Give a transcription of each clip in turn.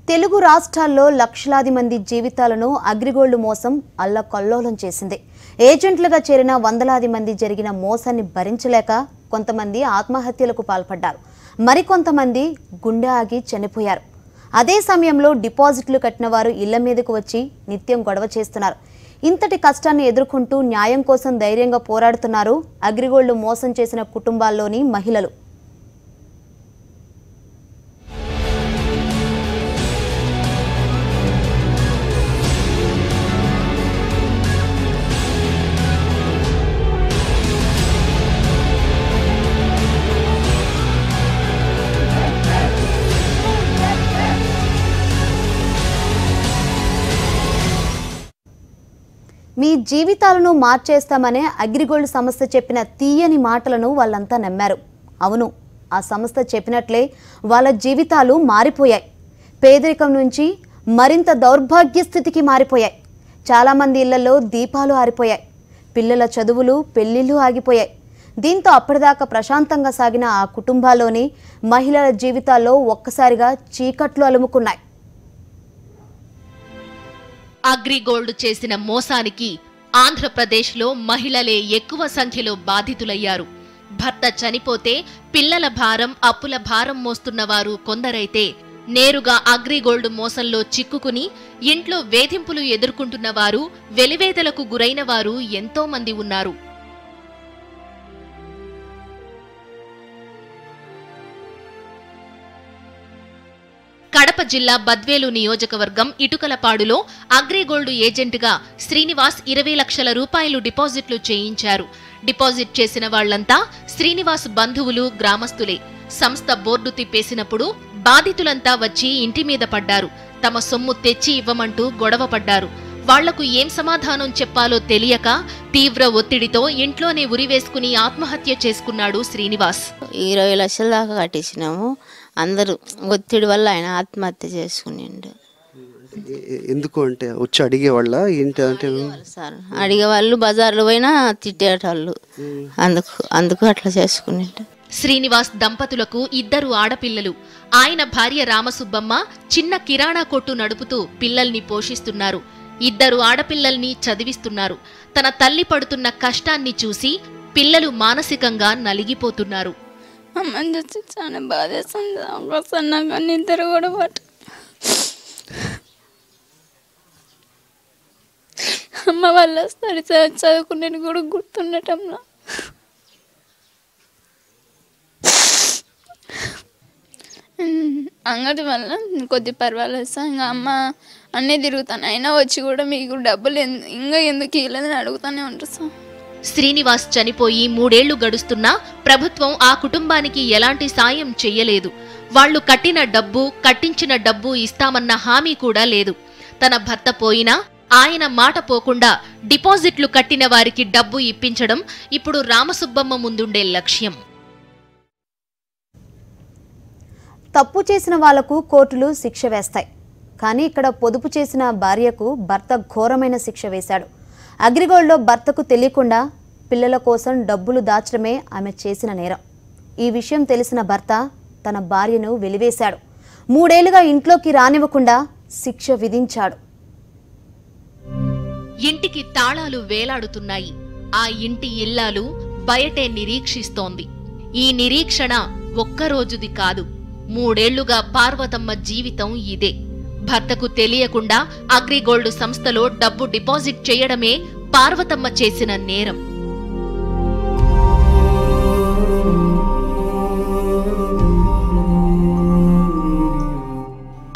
తెలుగు రాష్ట్రాల్లో లక్షలాది మంది జీవితాలను అగ్రిగోల్డ్ మోసం అల్లకల్లోలం చేసింది. ఏజెంట్లుగా చేరిన వందలాది మంది జరిగిన మోసాన్ని భరించలేక కొంతమంది ఆత్మహత్యలకు పాల్పడ్డారు. మరికొంతమంది గుండె ఆగి చనిపోయారు. అదే సమయంలో డిపాజిట్లు కట్టిన వారు ఇళ్ల మీదకు వచ్చి నిత్యం గొడవ చేస్తున్నారు. ఇంతటి కష్టాన్ని ఎదుర్కొంటూ న్యాయం కోసం ధైర్యంగా పోరాడుతున్నారు అగ్రిగోల్డ్ మోసం చేసిన కుటుంబాల్లోని మహిళలు. మీ జీవితాలను మార్చేస్తామనే అగ్రిగోల్డ్ సంస్థ చెప్పిన తీయని మాటలను వాళ్ళంతా నమ్మారు. అవును, ఆ సంస్థ చెప్పినట్లే వాళ్ళ జీవితాలు మారిపోయాయి. పేదరికం నుంచి మరింత దౌర్భాగ్య స్థితికి మారిపోయాయి. చాలామంది ఇళ్లలో దీపాలు ఆరిపోయాయి. పిల్లల చదువులు, పెళ్లిళ్ళు ఆగిపోయాయి. దీంతో అప్పటిదాకా ప్రశాంతంగా సాగిన ఆ కుటుంబాల్లోని మహిళల జీవితాల్లో ఒక్కసారిగా చీకట్లు అలుముకున్నాయి. అగ్రిగోల్డ్ చేసిన మోసానికి ఆంధ్రప్రదేశ్లో మహిళలే ఎక్కువ సంఖ్యలో బాధితులయ్యారు. భర్త చనిపోతే పిల్లల భారం, అప్పుల భారం మోస్తున్నవారు కొందరైతే నేరుగా అగ్రిగోల్డ్ మోసంలో చిక్కుకుని ఇంట్లో వేధింపులు ఎదుర్కొంటున్నవారు, వెలివేదలకు గురైన వారు ఎంతో మంది ఉన్నారు. కడప జిల్లా బద్వేలు నియోజకవర్గం ఇటుకలపాడులో అగ్రిగోల్డ్ ఏజెంట్గా శ్రీనివాస్ 20 లక్షల రూపాయలు డిపాజిట్లు చేయించారు. డిపాజిట్ చేసిన వాళ్లంతా శ్రీనివాస్ బంధువులు, గ్రామస్తులే. సంస్థ బోర్డు తిప్పేసినప్పుడు బాధితులంతా వచ్చి ఇంటి మీద పడ్డారు. తమ సొమ్ము తెచ్చి ఇవ్వమంటూ గొడవ పడ్డారు. వాళ్లకు ఏం సమాధానం చెప్పాలో తెలియక తీవ్ర ఒత్తిడితో ఇంట్లోనే ఉరివేసుకుని ఆత్మహత్య చేసుకున్నాడు శ్రీనివాస్. 20 లక్షల దాకా కట్టేసినాము. అందరూ ఒత్తిడి వల్ల ఆయన ఆత్మహత్య చేసుకునిండు. ఎందుకు అంటే వచ్చి అడిగేవాళ్ళ ఏంటి అంటే సార్ అడిగేవాళ్ళు, బజార్లో పోయినా తిట్టేటోళ్ళు. అందుకు అట్లా చేసుకునిండు. శ్రీనివాస్ దంపతులకు 2 ఆడపిల్లలు. ఆయన భార్య రామసుబ్బమ్మ చిన్న కిరాణా కొట్టు నడుపుతూ పిల్లల్ని పోషిస్తున్నారు. 2 ఆడపిల్లల్ని చదివిస్తున్నారు. తన తల్లి పడుతున్న కష్టాన్ని చూసి పిల్లలు మానసికంగా నలిగిపోతున్నారు. అమ్మని చూసి చాలా బాధేస్తుంది. నాకు నిద్ర కూడా పట్టు. అమ్మ వాళ్ళు వస్తారు చదువుకునేది కూడా గుర్తుండటంలో. అంగడి వల్ల కొద్ది పర్వాలేదు సార్. ఇంకా అమ్మ అన్నీ తిరుగుతాను, అయినా వచ్చి కూడా మీకు డబ్బులు ఇంకా ఎందుకు ఇవ్వలేదని అడుగుతూనే ఉంటారు సార్. శ్రీనివాస్ చనిపోయి 3 ఏళ్లు గడుస్తున్నా ప్రభుత్వం ఆ కుటుంబానికి ఎలాంటి సాయం చెయ్యలేదు. వాళ్లు కట్టించిన డబ్బు ఇస్తామన్న హామీ కూడా లేదు. తన భర్త పోయినా ఆయన మాట పోకుండా డిపాజిట్లు కట్టిన వారికి డబ్బు ఇప్పించడం ఇప్పుడు రామసుబ్బమ్మ ముందుండే లక్ష్యం. తప్పు చేసిన వాళ్లకు కోర్టులు శిక్ష వేస్తాయి. కానీ ఇక్కడ పొదుపు చేసిన భార్యకు భర్త ఘోరమైన శిక్ష వేశాడు. అగ్రిగోల్డ్లో భర్తకు తెలియకుండా పిల్లల కోసం డబ్బులు దాచడమే ఆమె చేసిన నేరం. ఈ విషయం తెలిసిన భర్త తన భార్యను వెలివేశాడు. 3 ఏళ్లుగా ఇంట్లోకి రానివ్వకుండా శిక్ష విధించాడు. ఇంటికి తాళాలు వేలాడుతున్నాయి. ఆ ఇంటి ఇల్లాలు బయటే నిరీక్షిస్తోంది. ఈ నిరీక్షణ ఒక్కరోజుది కాదు. 3 ఏళ్లుగా పార్వతమ్మ జీవితం ఇదే. భర్తకు తెలియకుండా అగ్రిగోల్డ్ సంస్థలో డబ్బు డిపాజిట్ చేయడమే పార్వతమ్మ చేసిన నేరం.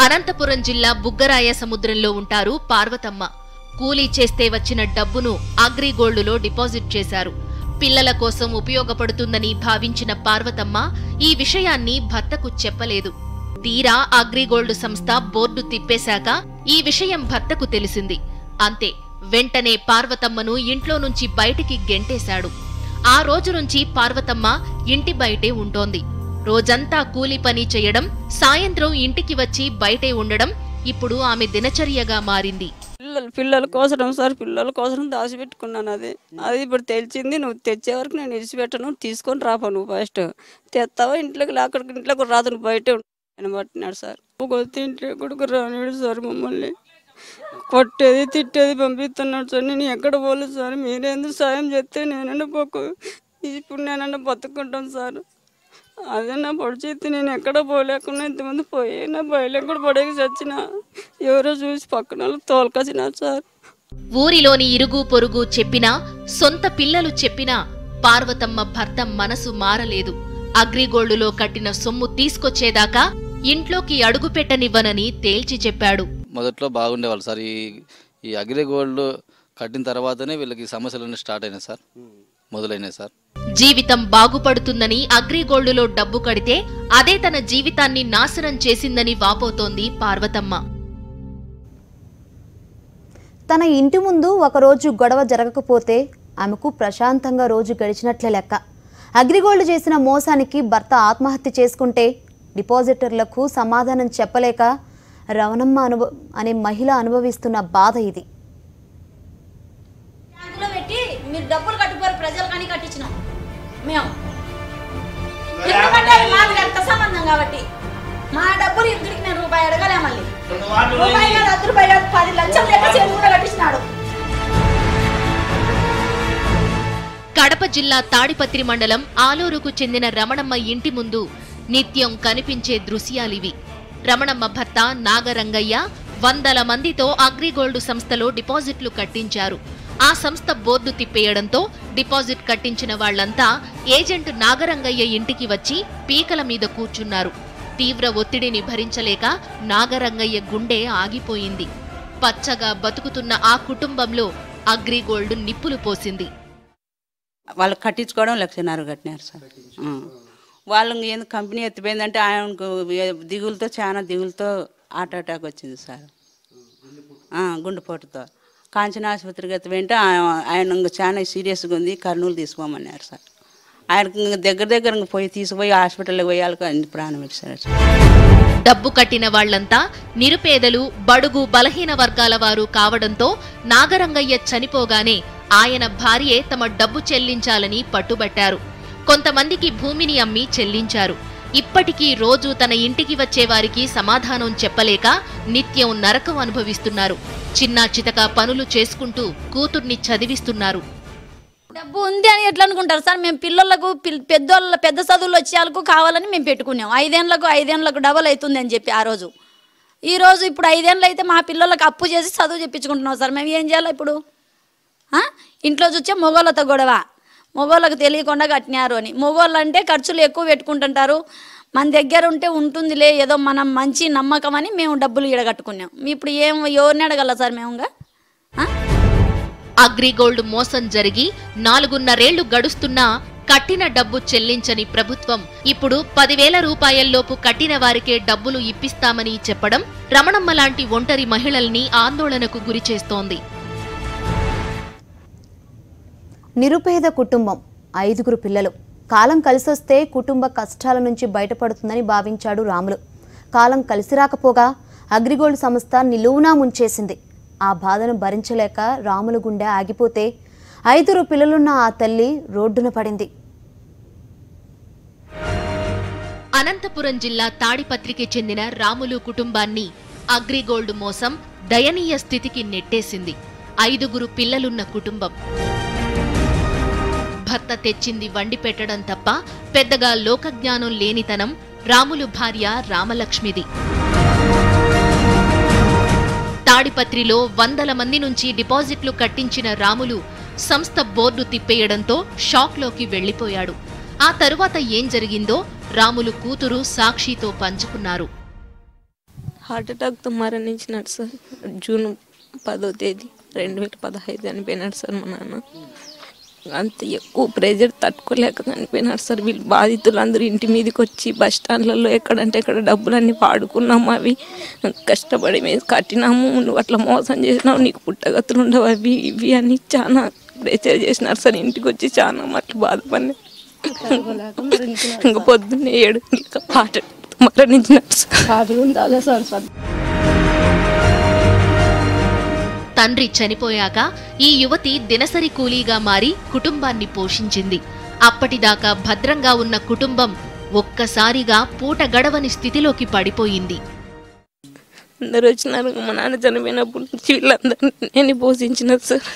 అనంతపురం జిల్లా బుగ్గరాయ సముద్రంలో ఉంటారు పార్వతమ్మ. కూలీ చేస్తే వచ్చిన డబ్బును అగ్రిగోల్డ్లో డిపాజిట్ చేశారు. పిల్లల కోసం ఉపయోగపడుతుందని భావించిన పార్వతమ్మ ఈ విషయాన్ని భర్తకు చెప్పలేదు. తీరా అగ్రిగోల్డ్ సంస్థ బోర్డు తిప్పేశాక ఈ విషయం భర్తకు తెలిసింది. అంతే, వెంటనే పార్వతమ్మను ఇంట్లో నుంచి బయటికి గెంటేశాడు. ఆ రోజు నుంచి పార్వతమ్మ ఇంటి బయటే ఉంటోంది. రోజంతా కూలి పని చేయడం, సాయంత్రం ఇంటికి వచ్చి బయటే ఉండడం ఇప్పుడు ఆమె దినచర్యగా మారింది. పిల్లల కోసం సార్, పిల్లల కోసం దాచిపెట్టుకున్నాను. అది ఇప్పుడు తెలిసింది. నువ్వు తెచ్చే వరకు నేను విడిచిపెట్టను, తీసుకొని రాపా. నువ్వు ఫస్ట్ తెస్తావా ఇంట్లోకి రాదు, నువ్వు బయటే పట్టినాడు సార్. కొద్ది ఇంటి కొడుకు రానిడు సార్, మమ్మల్ని కొట్టేది తిట్టేది పంపిస్తున్నాడు సార్. నేను ఎక్కడ పోలేదు సార్, మీరేందుకు సాయం చేస్తే నేనన్నా ఇప్పుడు నేనన్నా బతుకుంటాను సార్. అదే నా పొడిచేస్తే నేను ఎక్కడ పోలేకుండా ఇంతమంది పోయి నా బయలు కూడా పడేకి చచ్చిన, ఎవరో చూసి పక్కన వాళ్ళు తోలుకొచ్చినారు సార్. ఊరిలోని ఇరుగు పొరుగు చెప్పినా, సొంత పిల్లలు చెప్పినా పార్వతమ్మ భర్త మనసు మారలేదు. అగ్రిగోల్డులో కట్టిన సొమ్ము తీసుకొచ్చేదాకా ఇంట్లోకి అడుగుపెట్టనివ్వనని తేల్చి చెప్పాడు. మొదట్లో బాగుండేవాళ్ళు సార్. ఈ అగ్రిగోల్డ్ కట్టిన తర్వాతనే వీళ్ళకి సమస్యలన్నీ స్టార్ట్ అయినాయి సార్, మొదలైనాయి సార్. జీవితం బాగుపడుతుందని అగ్రిగోల్డులో డబ్బు కడితే అదే తన జీవితాన్ని నాశనం చేసిందని వాపోతోంది పార్వతమ్మ. తన ఇంటి ముందు ఒకరోజు గొడవ జరగకపోతే ఆమెకు ప్రశాంతంగా రోజు గడిచినట్లే లెక్క. అగ్రిగోల్డ్ చేసిన మోసానికి భర్త ఆత్మహత్య చేసుకుంటే డిపాజిటర్లకు సమాధానం చెప్పలేక రవణమ్మ అనే మహిళ అనుభవిస్తున్న బాధ ఇది. మీరు డబ్బులు కట్టుకోరు, ప్రజలు కానీ కట్టించినాం మేము. మాకు సంబంధం కాబట్టి మా డబ్బులు ఇంటికి నేను రూపాయి అడగలే, మళ్ళీ రూపాయి కాదు 10 రూపాయలు కాదు 10 లక్షలు లెక్క చేసి కూడా కట్టించినాడు. కడప జిల్లా తాడిపత్రి మండలం ఆలూరుకు చెందిన రమణమ్మ ఇంటి ముందు నిత్యం కనిపించే దృశ్యాలివి. రమణమ్మ భర్త నాగరంగయ్య వందల మందితో అగ్రిగోల్డ్ సంస్థలో డిపాజిట్లు కట్టించారు. ఆ సంస్థ బోర్డు తిప్పేయడంతో డిపాజిట్ కట్టించిన వాళ్లంతా ఏజెంట్ నాగరంగయ్య ఇంటికి వచ్చి పీకల మీద కూర్చున్నారు. తీవ్ర ఒత్తిడిని భరించలేక నాగరంగయ్య గుండె ఆగిపోయింది. పచ్చగా బతుకుతున్న ఆ కుటుంబంలో అగ్రిగోల్డ్ నిప్పులు పోసింది. వాళ్ళు కట్టించుకోవడం 1,50,000 కట్టినారు సార్. వాళ్ళు ఏంది కంపెనీ ఎత్తిపోయిందంటే ఆయనకు దిగులతో చాలా దిగులతో హార్ట్ అటాక్ వచ్చింది సార్, గుండెపోటుతో. కాంచన ఆసుపత్రికి ఎత్తిపోయింటే ఆయన చాలా సీరియస్గా ఉంది, కర్నూలు తీసుకోమన్నారు సార్. ఆయనకు దగ్గర పోయి తీసుకుపోయి హాస్పిటల్కి పోయాలకు అన్ని ప్రాణం పెట్టారు. డబ్బు కట్టిన వాళ్లంతా నిరుపేదలు, బడుగు బలహీన వర్గాల వారు కావడంతో నాగరంగయ్య చనిపోగానే ఆయన భార్యే తమ డబ్బు చెల్లించాలని పట్టుబట్టారు. కొంతమందికి భూమిని అమ్మి చెల్లించారు. ఇప్పటికీ రోజు తన ఇంటికి వచ్చే వారికి సమాధానం చెప్పలేక నిత్యం నరకం అనుభవిస్తున్నారు. చిన్నా చితక పనులు చేసుకుంటూ కూతుర్ని చదివిస్తున్నారు. డబ్బు ఉంది అని ఎట్లా అనుకుంటారు సార్? మేము పిల్లలకు పెద్ద చదువులు వచ్చే వాళ్ళకు కావాలని మేము పెట్టుకున్నాం. 5 ఏళ్ళకు డబల్ అవుతుంది అని చెప్పి ఆ రోజు. ఈ రోజు ఇప్పుడు 5 ఏళ్ళు అయితే మా పిల్లలకు అప్పు చేసి చదువు చెప్పించుకుంటున్నాం సార్. మేము ఏం చేయాలి ఇప్పుడు? ఇంట్లో చూసే మొగోళ్ళతో గొడవ, మొగోళ్ళకు తెలియకుండా కట్టినారు అని. మొగోళ్ళు అంటే ఖర్చులు ఎక్కువ పెట్టుకుంటుంటారు, మన దగ్గర ఉంటే ఉంటుందిలే ఏదో మనం మంచి నమ్మకం అని మేము డబ్బులు ఈడగట్టుకున్నాం. ఇప్పుడు ఎవరిని అడగల సార్ మేముగా? అగ్రిగోల్డ్ మోసం జరిగి 4.5 ఏళ్లు గడుస్తున్నా కట్టిన డబ్బు చెల్లించని ప్రభుత్వం ఇప్పుడు 10,000 రూపాయల్లోపు కట్టిన వారికే డబ్బులు ఇప్పిస్తామని చెప్పడం రమణమ్మ లాంటి ఒంటరి మహిళల్ని ఆందోళనకు గురిచేస్తోంది. నిరుపేద కుటుంబం, 5 పిల్లలు. కాలం కలిసొస్తే కుటుంబ కష్టాల నుంచి బయటపడుతుందని భావించాడు రాములు. కాలం కలిసి రాకపోగా అగ్రిగోల్డ్ సంస్థ నిలువునా ముంచేసింది. ఆ బాధను భరించలేక రాములు గుండె ఆగిపోతే 5 పిల్లలున్న ఆ తల్లి రోడ్డున పడింది. అనంతపురం జిల్లా తాడిపత్రికి చెందిన రాములు కుటుంబాన్ని అగ్రిగోల్డ్ మోసం దయనీయ స్థితికి నెట్టేసింది. 5 పిల్లలున్న కుటుంబం. భర్త తెచ్చింది వండి పెట్టడం తప్ప పెద్దగా లోకజ్ఞానం లేనితనం రాములు భార్య రామలక్ష్మిది. తాడిపత్రిలో వందల మంది నుంచి డిపాజిట్లు కట్టించిన రాములు సంస్థ బోర్డు తిప్పేయడంతో షాక్లోకి వెళ్లిపోయాడు. ఆ తరువాత ఏం జరిగిందో రాములు కూతురు సాక్షితో పంచుకున్నారు. హార్ట్ అటాక్తో మరణించినాడు సార్. జూన్ 10వ తేదీ 2015 చనిపోయినాడు సార్ మా నాన్న. అంత ఎక్కువ ప్రెజర్ తట్టుకోలేక చనిపోయినాడు సార్. వీళ్ళు బాధితులందరూ ఇంటి మీదకి వచ్చి బస్ స్టాండ్లలో ఎక్కడంటే ఎక్కడ డబ్బులన్నీ వాడుకున్నాము, అవి కష్టపడి మేము కట్టినాము, నువ్వు అట్లా మోసం చేసినావు, నీకు పుట్టగతులు ఉండవు, అవి ఇవి అని చాలా ప్రెజర్ చేసినారు సార్. ఇంటికి వచ్చి చాలా మట్లు బాధపడినా. ఇంకా పొద్దున్నే 7 గంటలకు హార్ట్ అటాక్ మరణించినాడు సార్. తండ్రి చనిపోయాక ఈ యువతి దినసరి కూలీగా మారి కుటుంబాన్ని పోషించింది. అప్పటిదాకా భద్రంగా ఉన్న కుటుంబం ఒక్కసారిగా పూట గడవని స్థితిలోకి పడిపోయింది. అందరు వచ్చినారు. మా నాన్న చనిపోయినప్పటి నుంచి వీళ్ళందరూ నేను పోషించిన సార్.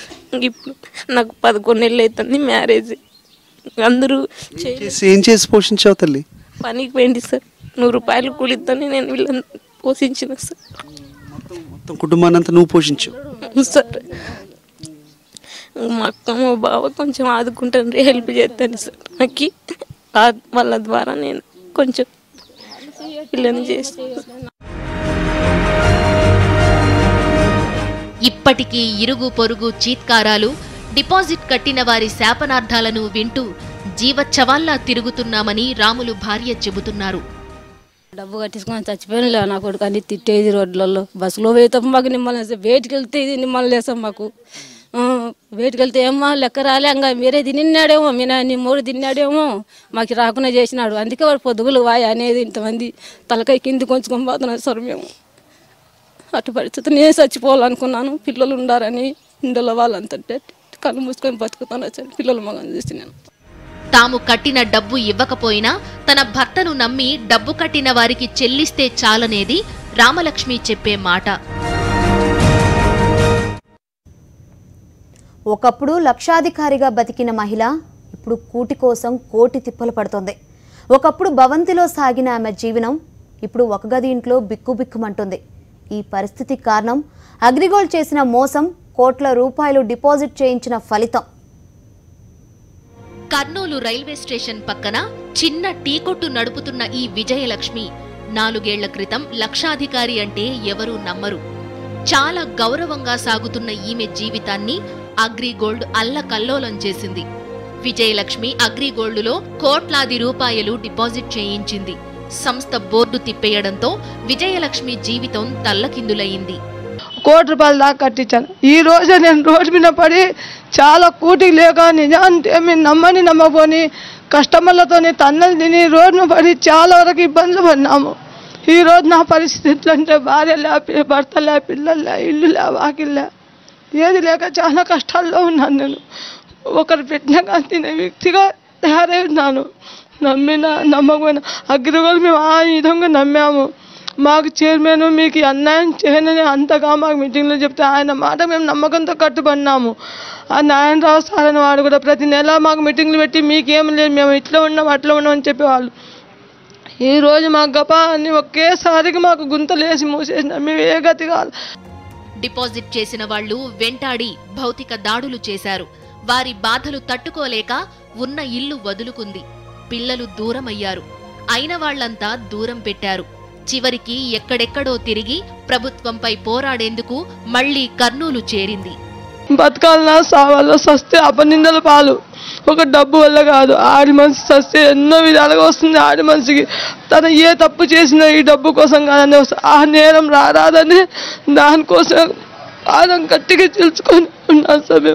ఇప్పుడు నాకు 11 నెలలు అవుతుంది మ్యారేజ్. అందరూ ఏం చేసి పోషించావు తల్లి? పనికి పోయింది సార్. 100 రూపాయలు కూలితోనే నేను వీళ్ళని పోషించిన సార్. మొత్తం కుటుంబాన్ని అంతా నువ్వు పోషించావు సార్. మా అక్క మా బావ కొంచెం ఆదుకుంటాను, హెల్ప్ చేస్తాను సార్. నాకు వాళ్ళ ద్వారా నేను కొంచెం పిల్లని చేస్తాను. ఇప్పటికీ ఇరుగు పొరుగు చీత్కారాలు, డిపాజిట్ కట్టిన వారి శాపనార్థాలను వింటూ జీవచ్చవాల్లా తిరుగుతున్నామని రాములు భార్య చెబుతున్నారు. డబ్బు కట్టించుకొని చచ్చిపోయిన నా కొడుకు అన్ని తిట్టేది రోడ్లలో. బస్సులో పోతాం మాకు నిమ్మల్ని వేస్తాం, వేటికి వెళ్తే ఇది నిమ్మల్ని వేస్తాం మాకు. వేటికి వెళ్తే ఏమో లెక్క రాలే, ఇంకా మీరే తిన్నాడేమో, నీ మూడు తిన్నాడేమో, మాకు రాకుండా చేసినాడు. అందుకే వాడు పొద్దుగులు వాయి అనేది ఇంతమంది తలకాయ కింది కొంచుకొని పోతున్నారు సార్. మేము అటు పరిస్థితి నేను చచ్చిపోవాలనుకున్నాను. పిల్లలు ఉండారని ఇండలో వాళ్ళంతంటే కళ్ళు మూసుకొని బతుకుతాను సార్. పిల్లలు మగని చూసి నేను తాము కట్టిన డబ్బు ఇవ్వకపోయినా తన భర్తను నమ్మి డబ్బు కట్టిన వారికి చెల్లిస్తే చాలనేది రామలక్ష్మి చెప్పే మాట. ఒకప్పుడు లక్షాధికారిగా బతికిన మహిళ ఇప్పుడు కూటి కోసం కోటి తిప్పలు పడుతోంది. ఒకప్పుడు భవంతిలో సాగిన ఆమె జీవనం ఇప్పుడు ఒక గది ఇంట్లో బిక్కుబిక్కుమంటుంది. ఈ పరిస్థితికి కారణం అగ్రిగోల్డ్ చేసిన మోసం, కోట్ల రూపాయలు డిపాజిట్ చేయించిన ఫలితం. కర్నూలు రైల్వే స్టేషన్ పక్కన చిన్న టీ కొట్టు నడుపుతున్న ఈ విజయలక్ష్మి 4 ఏళ్ల క్రితం లక్షాధికారి అంటే ఎవరూ నమ్మరు. చాలా గౌరవంగా సాగుతున్న ఈమె జీవితాన్ని అగ్రిగోల్డ్ అల్లకల్లోలం చేసింది. విజయలక్ష్మి అగ్రిగోల్డ్లో కోట్లాది రూపాయలు డిపాజిట్ చేయించింది. సంస్థ బోర్డు తిప్పేయడంతో విజయలక్ష్మి జీవితం తల్లకిందులయ్యింది. 1 కోటి రూపాయలు దాకా కట్టించాను. ఈ రోజు నేను రోడ్డు మీద పడి చాలా కూటికి లేక నిజానికి మేము నమ్మపోని కస్టమర్లతోని తన్నలు తిని రోడ్డును పడి చాలా వరకు ఇబ్బందులు పడినాము. ఈరోజు నా పరిస్థితి ఎట్లంటే భార్య లే, భర్త లే, పిల్లలు లే, ఇల్లు లే, వాకిల్లే, ఏది లేక చాలా కష్టాల్లో ఉన్నాను. నేను ఒకరు పెట్టిన కానీ తినే వ్యక్తిగా తయారై ఉన్నాను. నమ్మకపోయినా అగ్రిగోల్డ్ మేము ఆ విధంగా నమ్మాము. మాకు చైర్మన్ మీకు అన్యాయం చేయనని అంతగా మాకు మీటింగ్లో చెప్తే ఆయన మాట మేము నమ్మకంతో కట్టుబడినాము. ఆ నారాయణరావు సార్ అని వాడు కూడా ప్రతి నెల మాకు మీటింగ్లు పెట్టి మీకేం లేదు, మేము ఇట్లా ఉన్నాం అట్లా ఉన్నాం అని చెప్పేవాళ్ళు. ఈరోజు మాకు గపా అని ఒకేసారికి మాకు గుంతలేసి మూసేసిన మేము ఏ గతి కాదు. డిపాజిట్ చేసిన వాళ్లు వెంటాడి భౌతిక దాడులు చేశారు. వారి బాధలు తట్టుకోలేక ఉన్న ఇల్లు వదులుకుంది. పిల్లలు దూరమయ్యారు. అయిన వాళ్లంతా దూరం పెట్టారు. చివరికి ఎక్కడెక్కడో తిరిగి ప్రభుత్వంపై పోరాడేందుకు మళ్లీ కర్నూలు చేరింది. బతకాలన్నా సావాలో సస్తే అపనిందల పాలు. ఒక డబ్బు వల్ల కాదు, ఆడి మనిషి సస్తే ఎన్నో విధాలుగా వస్తుంది. ఆడి మనిషికి తను ఏ తప్పు చేసినా ఈ డబ్బు కోసం కాదని ఆ నేరం రారాదని దానికోసం ఆదం గట్టిగా తెలుసుకొని ఉన్నాం సార్.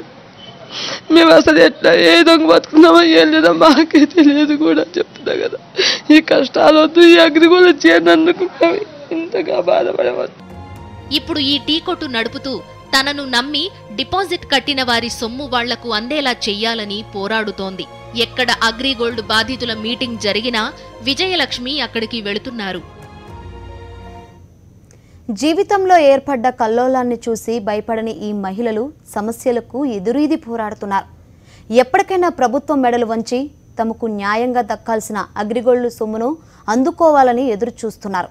మేము అసలు ఎట్లా ఏ దొంగ బతుకున్నామో ఏం లేదో మాకే తెలియదు కూడా చెప్తున్నా కదా. ఈ కష్టాలు వద్దు, ఈ అగ్రిగోల్డ్ చేయనందుకు ఇంతగా బాధపడవద్దు. ఇప్పుడు ఈ టీ కొట్టు నడుపుతూ తనను నమ్మి డిపాజిట్ కట్టిన వారి సొమ్ము వాళ్లకు అందేలా చెయ్యాలని పోరాడుతోంది. ఎక్కడ అగ్రిగోల్డ్ బాధితుల మీటింగ్ జరిగినా విజయలక్ష్మి అక్కడికి వెళుతున్నారు. జీవితంలో ఏర్పడ్డ కల్లోలాన్ని చూసి భయపడని ఈ మహిళలు సమస్యలకు ఎదురీది పోరాడుతున్నారు. ఎప్పటికైనా ప్రభుత్వం మెడలు వంచి తమకు న్యాయంగా దక్కాల్సిన అగ్రిగోల్డ్ సొమ్మును అందుకోవాలని ఎదురు చూస్తున్నారు.